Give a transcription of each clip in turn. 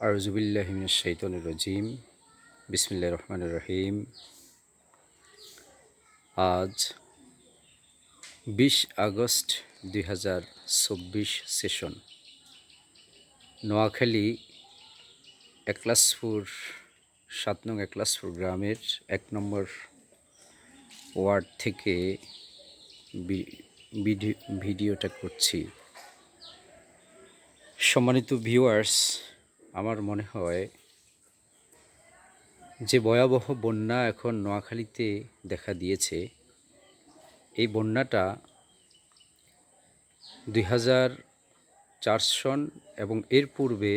আউযুবিল্লাহি মিনাশ শাইতানির রাজিম। বিসমিল্লাহির রহমানির রহিম। আজ ২০ আগস্ট ২০২৪ সেশন। নোয়াখালী একলাসপুর ৭ নং একলাসপুর গ্রামের ১ নম্বর ওয়ার্ড থেকে ভিডিওটা করছি। সম্মানিত ভিউয়ার্স, আমার মনে হয় যে ভয়াবহ বন্যা এখন নোয়াখালীতে দেখা দিয়েছে, এই বন্যাটা ২০০৪ সন এবং এর পূর্বে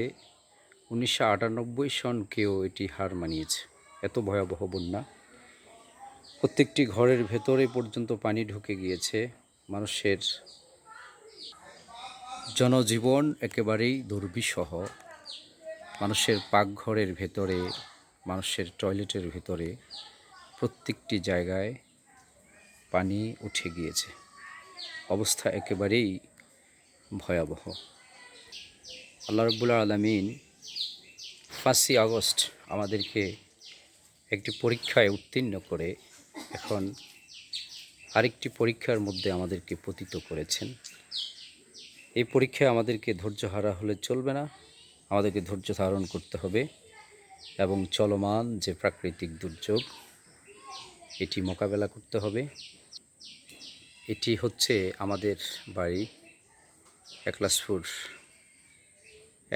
১৯৯৮ সনকেও এটি হার মানিয়েছে। এত ভয়াবহ বন্যা, প্রত্যেকটি ঘরের ভেতরে পর্যন্ত পানি ঢুকে গিয়েছে। মানুষের জনজীবন একেবারেই দুর্বিষহ। মানুষের পাকঘরের ভেতরে, মানুষের টয়লেটের ভেতরে প্রত্যেকটি জায়গায় পানি উঠে গিয়েছে। অবস্থা একেবারেই ভয়াবহ। আল্লাহ রাব্বুল আলামিন ৫ই আগস্ট আমাদেরকে একটি পরীক্ষায় উত্তীর্ণ করে এখন আরেকটি পরীক্ষার মধ্যে আমাদেরকে পতিত করেছেন। এই পরীক্ষায় আমাদেরকে ধৈর্যহারা হলে চলবে না, আমাদেরকে ধৈর্য ধারণ করতে হবে এবং চলমান যে প্রাকৃতিক দুর্যোগ এটি মোকাবেলা করতে হবে। এটি হচ্ছে আমাদের বাড়ি একলাসপুর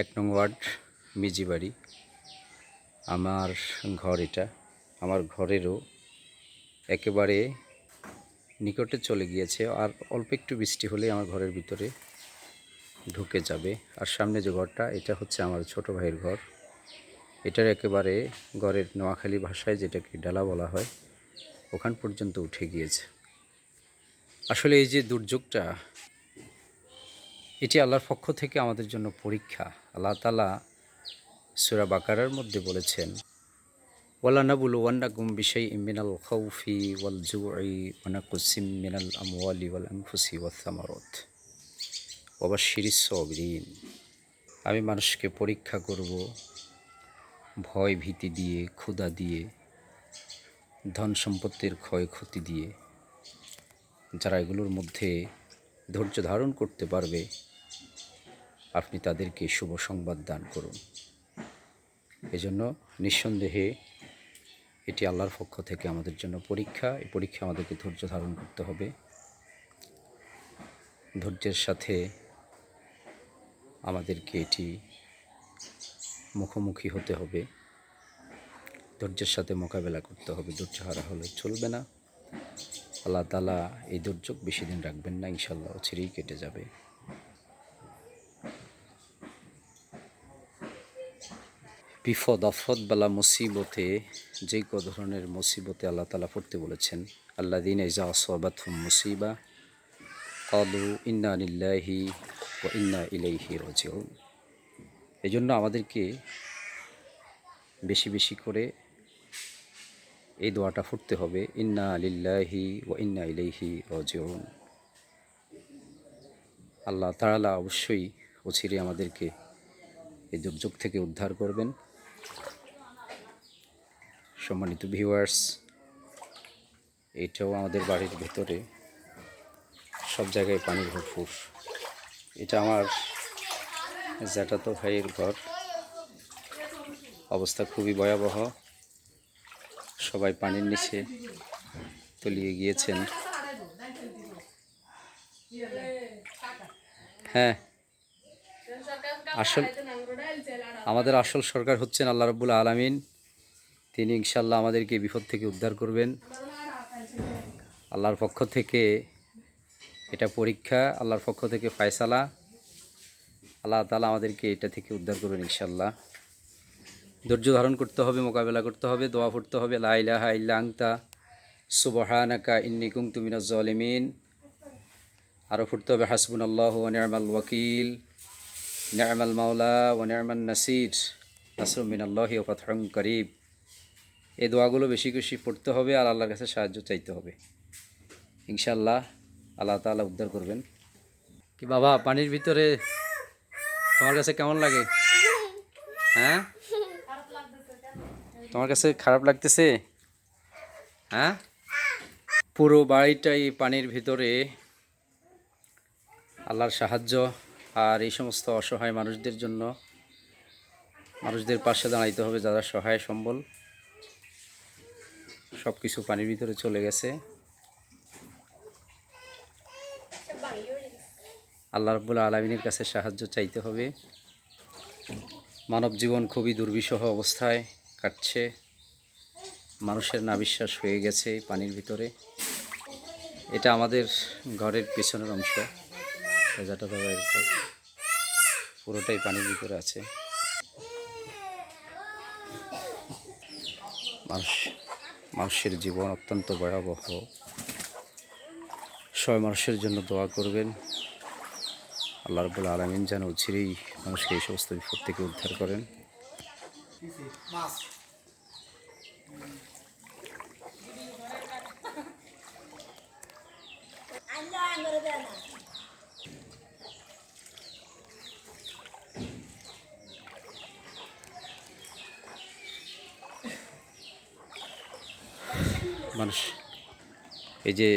১ নং ওয়ার্ড মিজি বাড়ি। আমার ঘর এটা, আমার ঘরেরও একেবারে নিকটে চলে গিয়েছে। আর অল্প একটু বৃষ্টি হলেই আমার ঘরের ভিতরে ঢুকে যাবে। আর সামনে যে ঘরটা, এটা হচ্ছে আমার ছোট ভাইয়ের ঘর। এটার একেবারে ঘরের নোয়াখালী ভাষায় যেটাকে ডালা বলা হয়, ওখান পর্যন্ত উঠে গিয়েছে। আসলে এই যে দুর্যোগটা, এটি আল্লাহর পক্ষ থেকে আমাদের জন্য পরীক্ষা। আল্লাহ তাআলা সূরা বাকারার মধ্যে বলেছেন, ওয়ালানাবলুওয়ান্নাকুম বিশাইইম মিনাল খাউফি ওয়াল জুই ওয়া নাকসিম মিনাল আমওয়ালি ওয়াল আনফুসি ওয়াস সামারাত ওয়াবাশশিরিস সাবিরিন। আমি মানুষকে পরীক্ষা করব ভয় ভীতি দিয়ে, ক্ষুধা দিয়ে, ধন সম্পত্তির ক্ষয়ক্ষতি দিয়ে। যারা এগুলোর মধ্যে ধৈর্য ধারণ করতে পারবে, আপনি তাদেরকে শুভ সংবাদ দান করুন। এজন্য নিঃসন্দেহে এটি আল্লাহর পক্ষ থেকে আমাদের জন্য পরীক্ষা। এই পরীক্ষা আমাদেরকে ধৈর্য ধারণ করতে হবে, ধৈর্যের সাথে আমাদেরকে এটি মুখোমুখি হতে হবে, ধৈর্যের সাথে মোকাবেলা করতে হবে। ধৈর্যহারা হলে চলবে না। আল্লাহ তাআলা এই দুর্যোগ বেশি দিন রাখবেন না, ইনশাল্লাহ অচিরেই কেটে যাবে। বিপদ আপদ বালা মুসিবতে, যে ধরনের মুসিবতে আল্লাহ তাআলা পড়তে বলেছেন, আল্লাযীনা ইযা আসাবাতহুম মুসিবা ক্বালু ইন্না লিল্লাহি ওয়া ইন্না ইলাইহি রাজিউন। এজন্য আমাদেরকে বেশি বেশি করে এই দোয়াটা পড়তে হবে, ইন্না লিল্লাহি ওয়া ইন্না ইলাইহি রাজিউন। আল্লাহ তাআলা অবশ্যই অচিরে আমাদেরকে এই দুর্যোগ থেকে উদ্ধার করবেন। সম্মানিত ভিউয়ার্স, এটাও আমাদের বাড়ির ভেতরে, সব জায়গায় পানি ভরপুর। এটা আমার জ্যাঠাতো ভাইয়ের ঘর। অবস্থা খুবই ভয়াবহ, সবাই পানির নিচে তলিয়ে গিয়েছেন। হ্যাঁ, আমাদের আসল সরকার হচ্ছেন আল্লাহ রাব্বুল আলামিন। তিনি ইনশাল্লাহ আমাদেরকে বিপদ থেকে উদ্ধার করবেন। আল্লাহর পক্ষ থেকে এটা পরীক্ষা, আল্লাহর পক্ষ থেকে ফায়সালা। আল্লাহ তাআলা আমাদেরকে এটা থেকে উদ্ধার করবেন ইনশাল্লাহ। ধৈর্য ধারণ করতে হবে, মোকাবেলা করতে হবে, দোয়া পড়তে হবে, লা ইলাহা ইল্লা আনতা সুবহানাকা ইন্নী কুনতু মিনাজ জালিমিন। আরও পড়তে হবে, হাসবুনাল্লাহু ওয়া নি'মাল ওয়াকিল, নি'মাল মাওলা ওয়া নি'মান নাসির, নাসরুম মিনাল্লাহি ওয়া ফাতহুন করিব। এই দোয়াগুলো বেশি বেশি পড়তে হবে আর আল্লাহর কাছে সাহায্য চাইতে হবে। ইনশাল্লাহ আল্লাহ তাআলা উদ্ধার করবেন। কি বাবা, পানির ভিতরে তোমার কাছে কেমন লাগে? হ্যাঁ, তোমার কাছে খারাপ লাগতেছে? হ্যাঁ, পুরো বাড়িটাই পানির ভিতরে। আল্লাহর সাহায্য আর এই সমস্ত অসহায় মানুষদের জন্য, মানুষদের পাশে দাঁড়াইতে হবে যারা সহায় সম্বল। সব কিছু পানির ভিতরে চলে গেছে। আল্লাহ রাব্বুল আলামিনের কাছে সাহায্য চাইতে হবে। মানব জীবন খুবই দুর্বিষহ অবস্থায় কাটছে। মানুষের নাবিশ্বাস হয়ে গেছে পানির ভিতরে। এটা আমাদের ঘরের পেছনের অংশ, যেটা তো পুরোটাই পানির ভিতরে আছে। মানুষের জীবন অত্যন্ত ভয়াবহ। সবাই মানুষের জন্য দোয়া করবেন। আল্লাহ রাব্বুল আলামিন যেন চিরেই মানুষকে এই সমস্ত বিপদ থেকে উদ্ধার করেন। মানুষ এই যে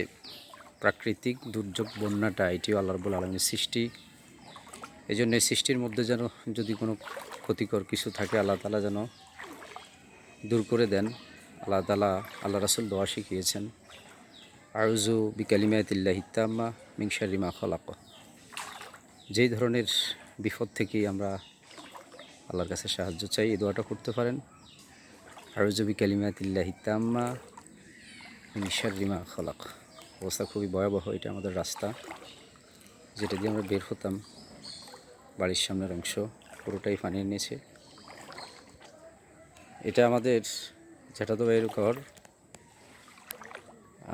প্রাকৃতিক দুর্যোগ বন্যাটা, এটিও আল্লাহ রাব্বুল আলামিনের সৃষ্টি। এই জন্য এই সৃষ্টির মধ্যে যেন যদি কোনো ক্ষতিকর কিছু থাকে আল্লাহ তাআলা যেন দূর করে দেন। আল্লাহ তাআলা, আল্লাহ রাসূল দোয়া শিখিয়েছেন, আউযু বিকালিমাতিল্লাহি তাম্মা মিন শাররি মা খালাক। যেই ধরনের বিপদ থেকেই আমরা আল্লাহর কাছে সাহায্য চাই, এই দোয়াটা করতে পারেন। আউযু বিকালিমাতিল্লাহি তাম্মা মিন শাররি মা খালাক। অবস্থা খুবই ভয়াবহ। এটা আমাদের রাস্তা, যেটা দিয়ে আমরা বের হতাম। বাড়ির সামনের অংশ পুরোটাই পানির নিচে। এটা আমাদের জ্যাঠাতো ভাইয়ের ঘর।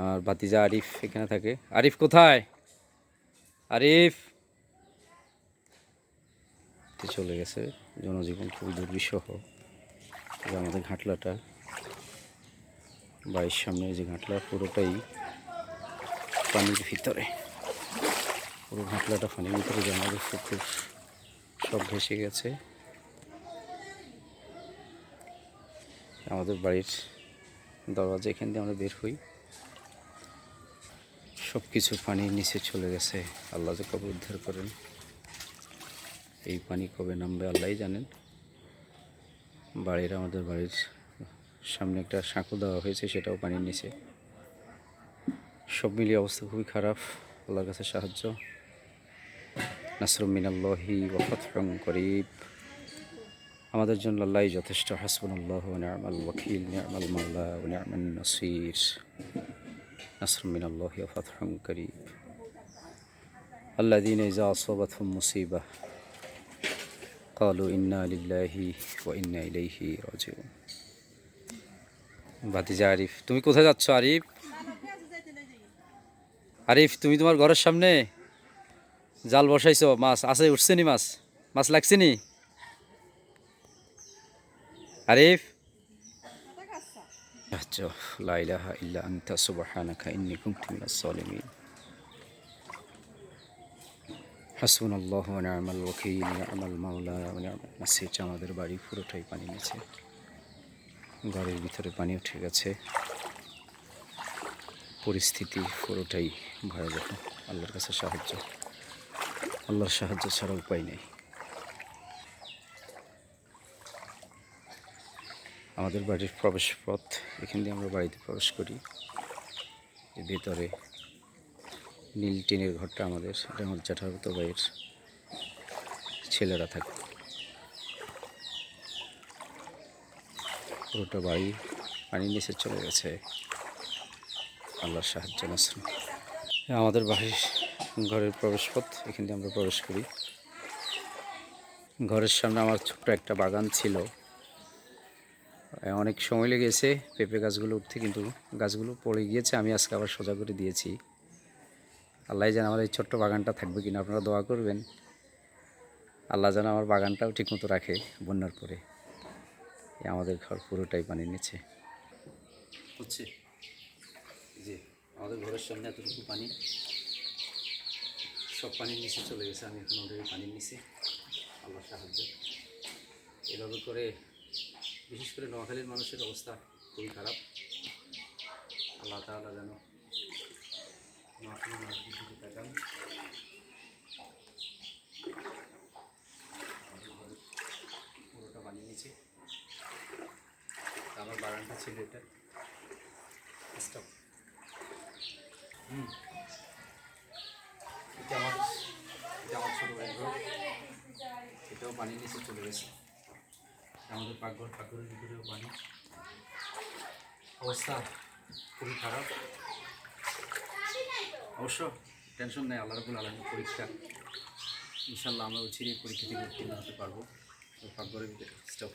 আর ভাতিজা আরিফ এখানে থাকে। আরিফ কোথায়? আরিফ চলে গেছে। জনজীবন খুবই দুর্বিষহ। যে আমাদের ঘাটলাটা, বাড়ির সামনে যে ঘাটলা, পুরোটাই পানির ভিতরে। পুরো ঘাটলাটা পানির ভিতরে, যে আমাদের পুকুর সব ভেসে গেছে। আমাদের বাড়ির দরজা, এখান দিয়ে আমরা বের হই, সব কিছু পানির নিচে চলে গেছে। আল্লাহ যে কবে উদ্ধার করেন, এই পানি কবে নামবে আল্লাহই জানেন। আমাদের বাড়ির সামনে একটা সাঁকো দেওয়া হয়েছে, সেটাও পানির নিচে। সব মিলিয়ে অবস্থা খুবই খারাপ। আল্লাহর কাছে সাহায্য। নাসরুম মিনাল্লাহি ওয়া ফাতহুন করিব। আমাদের জন্য আল্লাহই যথেষ্ট। হাসবুনাল্লাহু ওয়া নি'মাল ওয়াকিল, নি'মাল মাওলা ওয়া নি'মান নাসির। নাসরুম মিনাল্লাহি ওয়া ফাতহুন করিব। আল্লাযীনা ইযা আসাবাতহুম মুসিবাহ ক্বালু ইন্না লিল্লাহি ওয়া ইন্না ইলাইহি রাজিউন। ভাতিজা আরিফ, তুমি কোথায় যাচ্ছ? আরিফ, আরিফ, তুমি তোমার ঘরের সামনে জাল বসাইছো, মাছ আছে, উঠছে নি? মাছ মাছ লাগছে নি? আরিফ, লা ইলাহা ইল্লা আনতা সুবহানাকা ইন্নী কুনতু মিনাজ জালিমিন। হাসবুনাল্লাহু ওয়া নি'মাল ওয়াকিল, নি'মাল মাওলা ওয়া নি'মান নাসির। আমাদের বাড়ি পুরোটাই পানি নিচে। ঘরের ভিতরে পানি উঠে গেছে। পরিস্থিতি পুরোটাই ভয়াবহ। আল্লাহর কাছে সাহায্য, আল্লাহর সাহায্য ছাড়া উপায় নেই। আমাদের বাড়ির প্রবেশ পথ, এখান দিয়ে আমরা বাড়িতে প্রবেশ করি। এর ভিতরে নীল টিনের ঘরটা আমাদের, এটা আমার জ্যাঠাতো ভাইয়ের ছেলেরা থাকে। পুরোটা বাড়ি পানির নিচে চলে গেছে। আল্লাহর সাহায্য নাসরুন। আমাদের বাড়ির ঘরের প্রবেশ পথ, এখান দিয়ে আমরা প্রবেশ করি। ঘরের সামনে আমার ছোট্ট একটা বাগান ছিল। অনেক সময় লেগেছে পেঁপে গাছগুলো উঠতে, কিন্তু গাছগুলো পড়ে গিয়েছে। আমি আজকে আবার সোজা করে দিয়েছি। আল্লাহ যেন আমার এই ছোট্ট বাগানটা থাকবে কিনা, আপনারা দোয়া করবেন। আল্লাহ যেন আমার বাগানটাও ঠিকমতো রাখে বন্যার পরে। আমাদের ঘর পুরোটাই পানির নিচে হচ্ছে। যে আমাদের ঘরের সামনে এতটুকু পানি, সব পানির নিচে চলে গেছে। আমি এখন অলরেডি পানির নিচে। আল্লাহর সাহায্য। এভাবে করে বিশেষ করে নোয়াখালীর মানুষের অবস্থা খুবই খারাপ। আল্লাহ তাআলা যেন নোয়াখালীর মানুষের দিকে তাকান। পুরোটা বানিয়ে নিয়েছি। আমার বাগানটা ছিল এটা। স্টপ। এটা আমার ছোটো ভাইয়ের ঘর। এটাও পানির নিচে চলে গেছে। আমাদের পাকঘরের ভিতরেও পানি। অবস্থা খুবই খারাপ। অবশ্য টেনশন নেই, আল্লাহ রাব্বুল আলামিনের পরীক্ষা। ইনশাল্লাহ আমরা চিরে পরীক্ষা থেকে উত্তীর্ণ হতে পারবো। পাকঘরের ভিতরে স্টপ।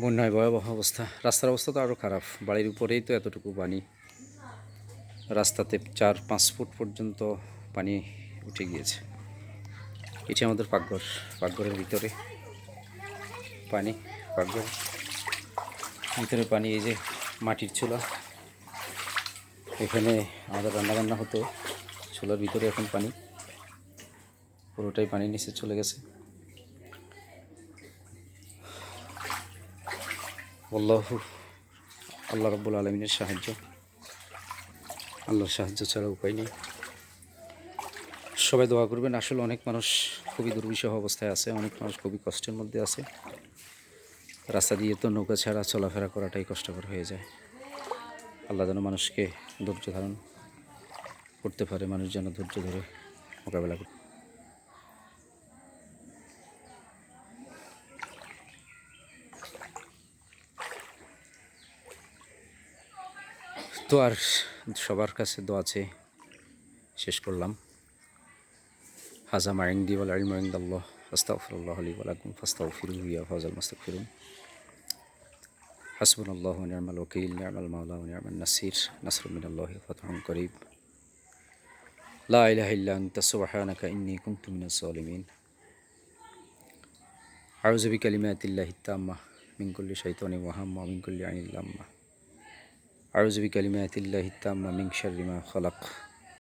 বন্যায় ভয়াবহ অবস্থা। রাস্তার অবস্থা তো আরও খারাপ। বাড়ির উপরেই তো এতটুকু পানি। রাস্তাতে 4-5 ফুট পর্যন্ত পানি উঠে গিয়েছে। এটি আমাদের পাকঘর। পাকঘরের ভিতরে পানি। পাকঘর ভিতরে পানি। এই যে মাটির চুলা, এখানে আমাদের রান্নাবান্না হতো। চুলার ভিতরে এখন পানি, পুরোটাই পানির নিচে চলে গেছে। আল্লাহ রাব্বুল আলামিনের সাহায্য। আল্লাহর সাহায্য ছাড়া উপায় নেই। সবাই দোয়া করবেন। আসলে অনেক মানুষ খুবই দুর্বিষহ অবস্থায় আছে, অনেক মানুষ খুবই কষ্টের মধ্যে আছে। রাস্তা দিয়ে তো নৌকা ছাড়া চলাফেরা করাটাই কষ্টকর হয়ে যায়। আল্লাহ যেন মানুষকে ধৈর্য ধারণ করতে পারে, মানুষ যেন ধৈর্য ধরে মোকাবেলা করতে। তো আর সবার কাছে দোয়া চেয়ে শেষ করলাম। হাজা মা ইনদি ওয়াল ইলমু ইনদাল্লাহ আস্তাগফিরুল্লাহ লি ওয়া লাকুম ফাস্তাগফিরুহু ইয়া ফাওজাল মুস্তাগফিরুন। হাসবুনাল্লাহু ওয়া নি'মাল ওয়াকিল, নি'মাল মাওলা ওয়া নি'মান নাসির, নাসরুম মিনাল্লাহি ওয়া ফাতহুন করিব। লা ইলাহা ইল্লা আনতা সুবহানাকা ইন্নী কুনতু মিনাজ জালিমিন। আউযু বিকালিমাতিল্লাহিত তাম্মাহ মিন কুল্লি শাইতানির ওয়া হাম্মা ওয়া মিন কুল্লি আইনিল লাম্মাহ। আউযু বিকালিমাতিল্লাহিত তাম্মাহ মিন শাররি মা খালাক।